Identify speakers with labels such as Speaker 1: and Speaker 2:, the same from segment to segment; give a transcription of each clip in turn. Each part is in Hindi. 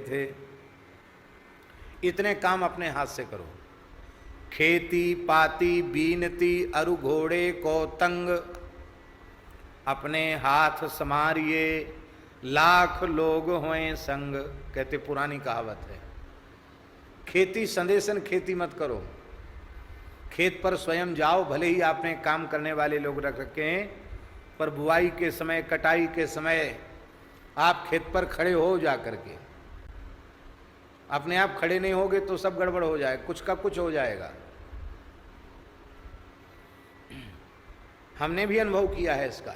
Speaker 1: थे। इतने काम अपने हाथ से करो। खेती पाती बीनती अरु घोड़े को तंग, अपने हाथ समारिए लाख लोग होए संग। कहते पुरानी कहावत है। खेती संदेशन खेती मत करो। खेत पर स्वयं जाओ, भले ही आपने काम करने वाले लोग रख रखे हैं, पर बुआई के समय कटाई के समय आप खेत पर खड़े हो जा करके। अपने आप खड़े नहीं होगे तो सब गड़बड़ हो जाए, कुछ का कुछ हो जाएगा। हमने भी अनुभव किया है इसका।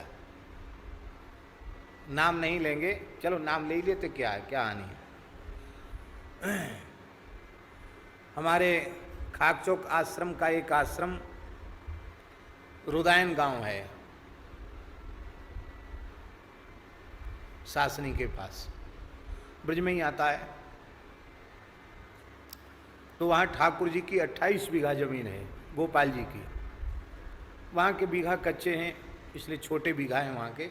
Speaker 1: नाम नहीं लेंगे, चलो नाम ले ही लेते, क्या है, क्या हानि है। हमारे खाकचौक आश्रम का एक आश्रम रुदायन गांव है, सासनी के पास, ब्रज में ही आता है। तो वहाँ ठाकुर जी की 28 बीघा जमीन है, गोपाल जी की। वहाँ के बीघा कच्चे हैं, इसलिए छोटे बीघा हैं वहाँ के।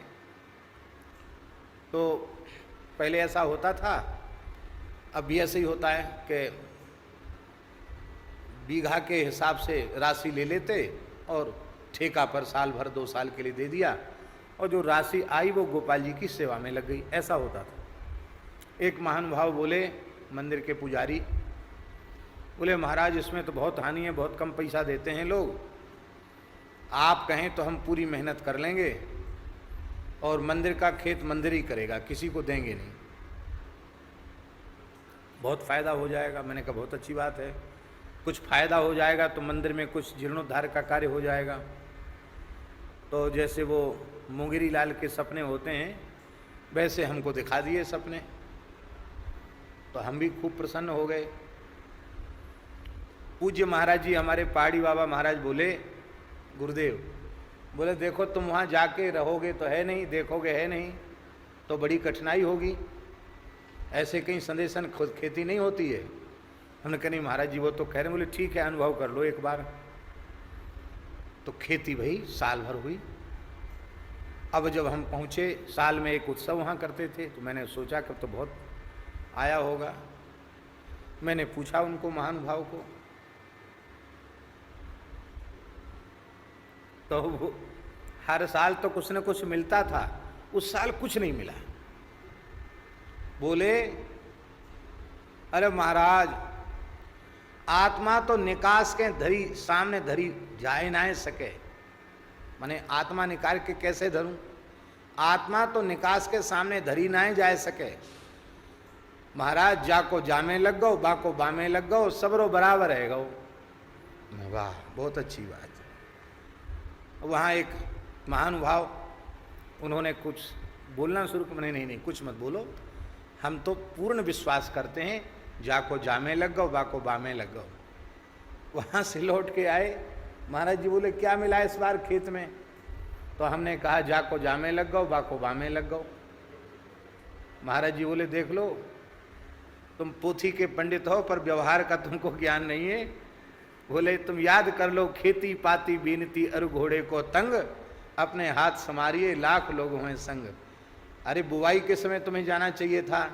Speaker 1: तो पहले ऐसा होता था, अब भी ऐसे ही होता है कि बीघा के हिसाब से राशि ले लेते और ठेका पर साल भर 2 साल के लिए दे दिया, और जो राशि आई वो गोपाल जी की सेवा में लग गई। ऐसा होता था। एक महानुभाव बोले, मंदिर के पुजारी बोले, महाराज इसमें तो बहुत हानि है, बहुत कम पैसा देते हैं लोग, आप कहें तो हम पूरी मेहनत कर लेंगे और मंदिर का खेत मंदिर ही करेगा, किसी को देंगे नहीं, बहुत फायदा हो जाएगा। मैंने कहा बहुत अच्छी बात है, कुछ फायदा हो जाएगा तो मंदिर में कुछ जीर्णोद्धार का कार्य हो जाएगा। तो जैसे वो मुंगेरी लाल के सपने होते हैं, वैसे हमको दिखा दिए सपने, तो हम भी खूब प्रसन्न हो गए। पूज्य महाराज जी, हमारे पहाड़ी बाबा महाराज बोले, गुरुदेव बोले, देखो तुम वहाँ जाके रहोगे तो है नहीं, देखोगे है नहीं, तो बड़ी कठिनाई होगी। ऐसे कहीं संदेशन खुद खेती नहीं होती है। हमने कहा नहीं महाराज जी, वो तो कह रहे। बोले ठीक है, अनुभव कर लो एक बार। तो खेती भाई साल भर हुई। अब जब हम पहुँचे, साल में एक उत्सव वहाँ करते थे, तो मैंने सोचा कि तो बहुत आया होगा। मैंने पूछा उनको, महानुभाव को, तो वो हर साल तो कुछ न कुछ मिलता था, उस साल कुछ नहीं मिला। बोले, अरे महाराज, आत्मा तो निकास के धरी सामने धरी जाए ना सके। माने आत्मा निकाल के कैसे धरूं? आत्मा तो निकास के सामने धरी ना जाए सके। महाराज, जाको जामे लग गो, बाको बामे लग गो, सबरो बराबर है गो। वाह, बहुत अच्छी बात है। वहाँ एक महानुभाव, उन्होंने कुछ बोलना शुरू किया। मैंने नहीं कुछ मत बोलो, हम तो पूर्ण विश्वास करते हैं, जाको जामे लग गो, बाको बामे लग गो। वहाँ से लौट के आए, महाराज जी बोले, क्या मिला इस बार खेत में? तो हमने कहा, जाको जामे लग गो, बाको बामे लग गो। महाराज जी बोले, देख लो, तुम पोथी के पंडित हो पर व्यवहार का तुमको ज्ञान नहीं है। बोले, तुम याद कर लो, खेती पाती बीनती अरु घोड़े को तंग, अपने हाथ समारिए लाख लोग हों संग। अरे बुआई के समय तुम्हें जाना चाहिए था,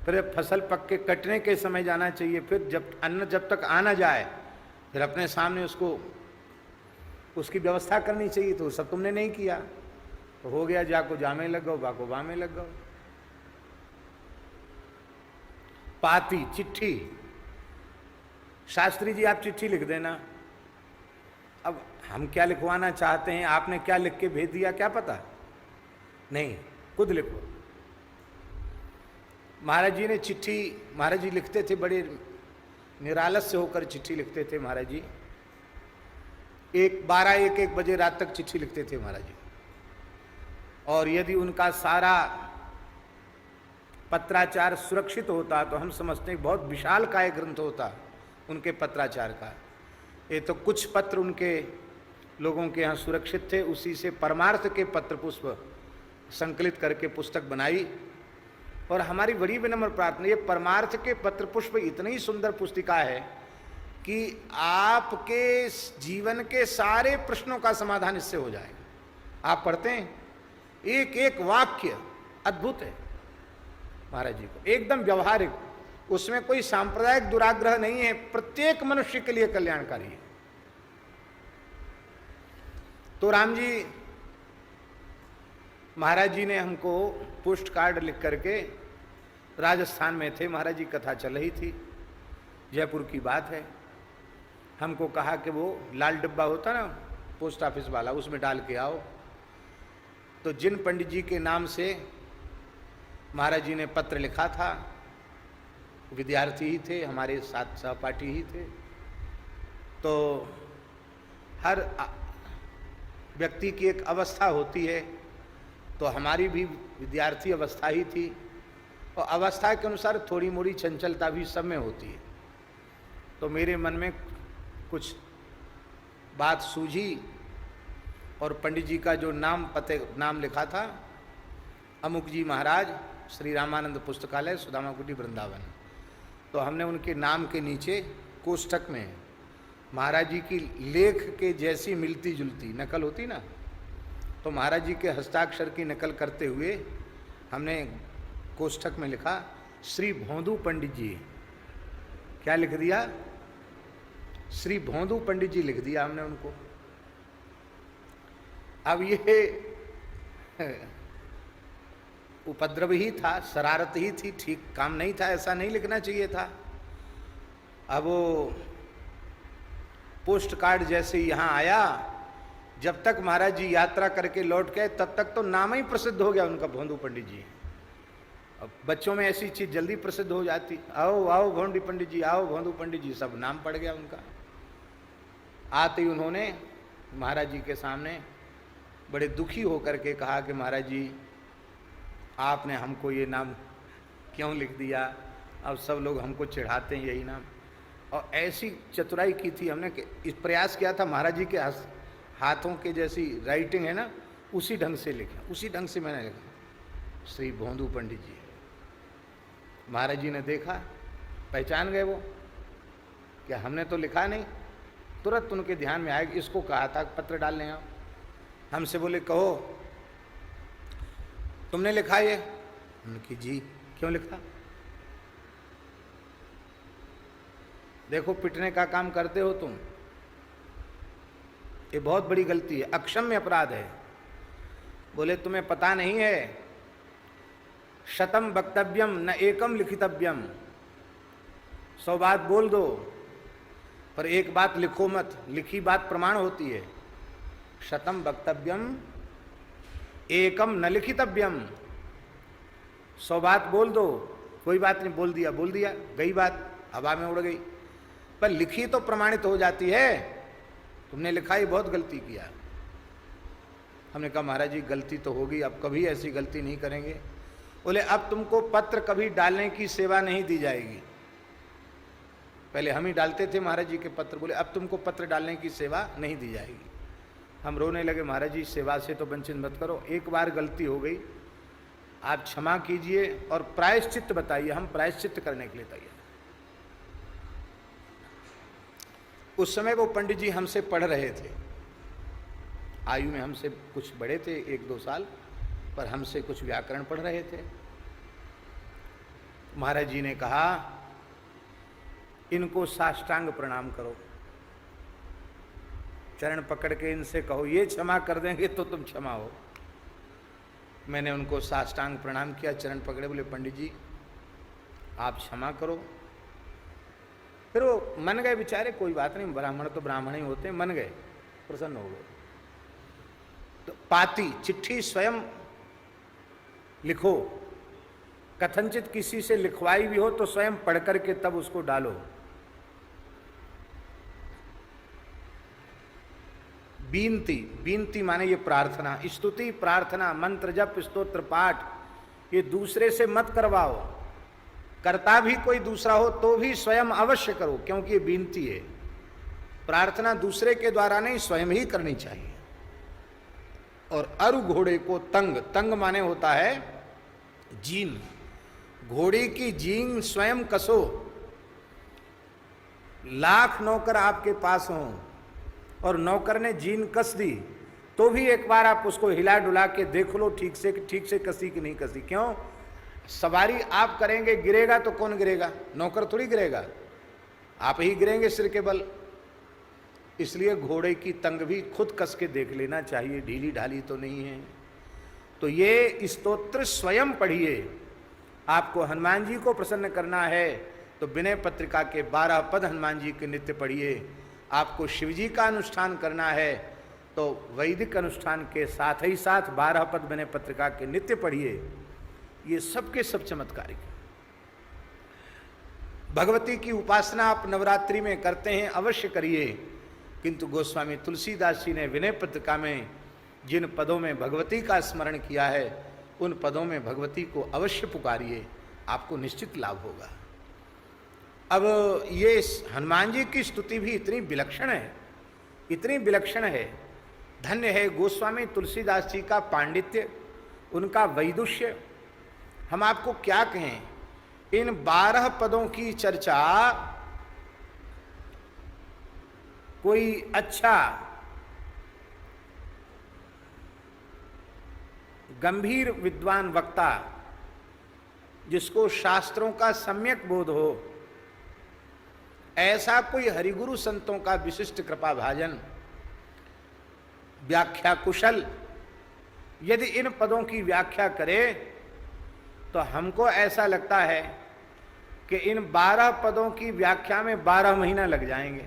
Speaker 1: फिर फसल पक के कटने के समय जाना चाहिए, फिर जब अन्न जब तक आ ना जाए फिर अपने सामने उसको उसकी व्यवस्था करनी चाहिए। तो सब तुमने नहीं किया, तो हो गया, जाको जामे लग गो, बाको बामे लग गो। पाती चिट्ठी, शास्त्री जी आप चिट्ठी लिख देना। अब हम क्या लिखवाना चाहते हैं, आपने क्या लिख के भेज दिया क्या पता? नहीं, खुद लिखो। महाराज जी ने चिट्ठी, महाराज जी लिखते थे, बड़े निरालस से होकर चिट्ठी लिखते थे महाराज जी। 1 बजे रात तक चिट्ठी लिखते थे महाराज जी। और यदि उनका सारा पत्राचार सुरक्षित होता तो हम समझते हैं बहुत विशाल काय ग्रंथ होता उनके पत्राचार का। ये तो कुछ पत्र उनके लोगों के यहाँ सुरक्षित थे, उसी से परमार्थ के पत्र पुष्प संकलित करके पुस्तक बनाई। और हमारी बड़ी विनम्र प्रार्थना, ये परमार्थ के पत्र पुष्प इतनी सुंदर पुस्तिका है कि आपके जीवन के सारे प्रश्नों का समाधान इससे हो जाएगा। आप पढ़ते हैं, एक एक वाक्य अद्भुत है। महाराज जी को, एकदम व्यवहारिक, उसमें कोई सांप्रदायिक दुराग्रह नहीं है, प्रत्येक मनुष्य के लिए कल्याणकारी है। तो राम जी महाराज जी ने हमको पोस्ट कार्ड लिख करके, राजस्थान में थे महाराज जी, कथा चल रही थी, जयपुर की बात है, हमको कहा कि वो लाल डिब्बा होता ना पोस्ट ऑफिस वाला, उसमें डाल के आओ। तो जिन पंडित जी के नाम से महाराज जी ने पत्र लिखा था, विद्यार्थी ही थे, हमारे साथ सहपाठी ही थे। तो हर व्यक्ति की एक अवस्था होती है, तो हमारी भी विद्यार्थी अवस्था ही थी, और अवस्था के अनुसार थोड़ी मोड़ी चंचलता भी सब में होती है। तो मेरे मन में कुछ बात सूझी, और पंडित जी का जो नाम लिखा था, अमुक जी महाराज, श्री रामानंद पुस्तकालय, सुदामा कुटी, वृंदावन। तो हमने उनके नाम के नीचे कोष्ठक में महाराज जी की लेख के जैसी मिलती जुलती नकल होती ना, तो महाराज जी के हस्ताक्षर की नकल करते हुए हमने कोष्ठक में लिखा श्री भोंदू पंडित जी। क्या लिख दिया? श्री भोंदू पंडित जी लिख दिया हमने उनको। अब ये उपद्रव ही था, शरारत ही थी, ठीक काम नहीं था, ऐसा नहीं लिखना चाहिए था। अब वो पोस्ट कार्ड जैसे यहाँ आया, जब तक महाराज जी यात्रा करके लौट गए तब तक तो नाम ही प्रसिद्ध हो गया उनका, भोंदू पंडित जी। अब बच्चों में ऐसी चीज जल्दी प्रसिद्ध हो जाती, आओ आओ भोंदू पंडित जी, आओ भोंदू पंडित जी, सब नाम पड़ गया उनका। आते ही उन्होंने महाराज जी के सामने बड़े दुखी होकर के कहा कि महाराज जी, आपने हमको ये नाम क्यों लिख दिया? अब सब लोग हमको चिढ़ाते हैं यही नाम। और ऐसी चतुराई की थी हमने कि इस प्रयास किया था महाराज जी के हाथों के जैसी राइटिंग है ना, उसी ढंग से लिखा, उसी ढंग से मैंने लिखा, श्री भोंदू पंडित जी। महाराज जी ने देखा, पहचान गए वो, क्या हमने तो लिखा नहीं। तुरंत उनके ध्यान में आया, इसको कहा था पत्र डालने आओ। हमसे बोले कहो तुमने लिखा ये? हमने कि जी। क्यों लिखा? देखो पिटने का काम करते हो तुम, ये बहुत बड़ी गलती है, अक्षम्य अपराध है। बोले तुम्हें पता नहीं है, शतम वक्तव्यम न एकम लिखितव्यम, 100 बात बोल दो पर एक बात लिखो मत, लिखी बात प्रमाण होती है। शतम वक्तव्यम एकम न लिखितव्यम, 100 बात बोल दो, कोई बात नहीं, बोल दिया, गई बात, हवा में उड़ गई, पर लिखी तो प्रमाणित हो जाती है। तुमने लिखा ही बहुत गलती किया। हमने कहा महाराज जी गलती तो होगी, अब कभी ऐसी गलती नहीं करेंगे। बोले अब तुमको पत्र कभी डालने की सेवा नहीं दी जाएगी। पहले हम ही डालते थे महाराज जी के पत्र, बोले अब तुमको पत्र डालने की सेवा नहीं दी जाएगी। हम रोने लगे, महाराज जी सेवा से तो वंचित मत करो, एक बार गलती हो गई, आप क्षमा कीजिए और प्रायश्चित बताइए, हम प्रायश्चित करने के लिए तैयार। उस समय वो पंडित जी हमसे पढ़ रहे थे, आयु में हमसे कुछ बड़े थे, 1-2 साल, पर हमसे कुछ व्याकरण पढ़ रहे थे। महाराज जी ने कहा इनको साष्टांग प्रणाम करो, चरण पकड़ के इनसे कहो ये क्षमा कर देंगे तो तुम क्षमा हो। मैंने उनको साष्टांग प्रणाम किया, चरण पकड़े, बोले पंडित जी आप क्षमा करो। फिर वो मन गए बेचारे, कोई बात नहीं, ब्राह्मण तो ब्राह्मण ही होते हैं, मन गए, प्रसन्न हो गए। तो पाती चिट्ठी स्वयं लिखो, कथनचित किसी से लिखवाई भी हो तो स्वयं पढ़ करके तब उसको डालो। बीनती माने ये प्रार्थना, स्तुति, प्रार्थना, मंत्र जप, स्तोत्र पाठ, ये दूसरे से मत करवाओ। करता भी कोई दूसरा हो तो भी स्वयं अवश्य करो, क्योंकि ये बीनती है। प्रार्थना दूसरे के द्वारा नहीं, स्वयं ही करनी चाहिए। और अरु घोड़े को तंग माने होता है जीन, घोड़े की जीन स्वयं कसो। लाख नौकर आपके पास हों और नौकर ने जीन कस दी तो भी एक बार आप उसको हिला डुला के देख लो ठीक से कसी कि नहीं कसी। क्यों? सवारी आप करेंगे, गिरेगा तो कौन गिरेगा? नौकर थोड़ी गिरेगा, आप ही गिरेंगे सिर के बल। इसलिए घोड़े की तंग भी खुद कस के देख लेना चाहिए, ढीली ढाली तो नहीं है। तो ये स्तोत्र स्वयं पढ़िए। आपको हनुमान जी को प्रसन्न करना है तो विनय पत्रिका के 12 पद हनुमान जी के नित्य पढ़िए। आपको शिव जी का अनुष्ठान करना है तो वैदिक अनुष्ठान के साथ ही साथ 12 पद विनय पत्रिका के नित्य पढ़िए। ये सबके सब चमत्कारिक है। भगवती की उपासना आप नवरात्रि में करते हैं, अवश्य करिए, किंतु गोस्वामी तुलसीदास जी ने विनय पत्रिका में जिन पदों में भगवती का स्मरण किया है उन पदों में भगवती को अवश्य पुकारिए, आपको निश्चित लाभ होगा। अब ये हनुमान जी की स्तुति भी इतनी विलक्षण है, इतनी विलक्षण है। धन्य है गोस्वामी तुलसीदास जी का पांडित्य, उनका वैदुष्य। हम आपको क्या कहें, इन 12 पदों की चर्चा कोई अच्छा गंभीर विद्वान वक्ता जिसको शास्त्रों का सम्यक बोध हो, ऐसा कोई हरिगुरु संतों का विशिष्ट कृपा भाजन व्याख्या कुशल यदि इन पदों की व्याख्या करे तो हमको ऐसा लगता है कि इन 12 पदों की व्याख्या में 12 महीना लग जाएंगे।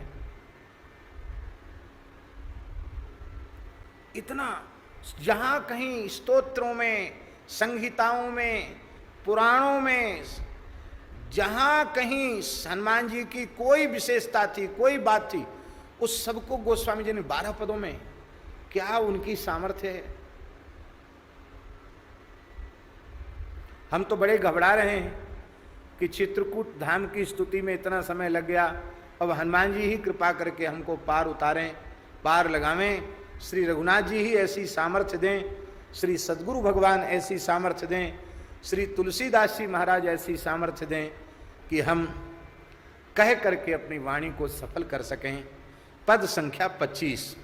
Speaker 1: इतना जहां कहीं स्तोत्रों में, संहिताओं में, पुराणों में, जहां कहीं हनुमान जी की कोई विशेषता थी, कोई बात थी, उस सबको गोस्वामी जी ने 12 पदों में, क्या उनकी सामर्थ्य है। हम तो बड़े घबरा रहे हैं कि चित्रकूट धाम की स्तुति में इतना समय लग गया, अब हनुमान जी ही कृपा करके हमको पार उतारें, पार लगावें। श्री रघुनाथ जी ही ऐसी सामर्थ्य दें, श्री सद्गुरु भगवान ऐसी सामर्थ्य दें, श्री तुलसीदास जी महाराज ऐसी सामर्थ्य दें कि हम कह करके अपनी वाणी को सफल कर सकें। पद संख्या 25।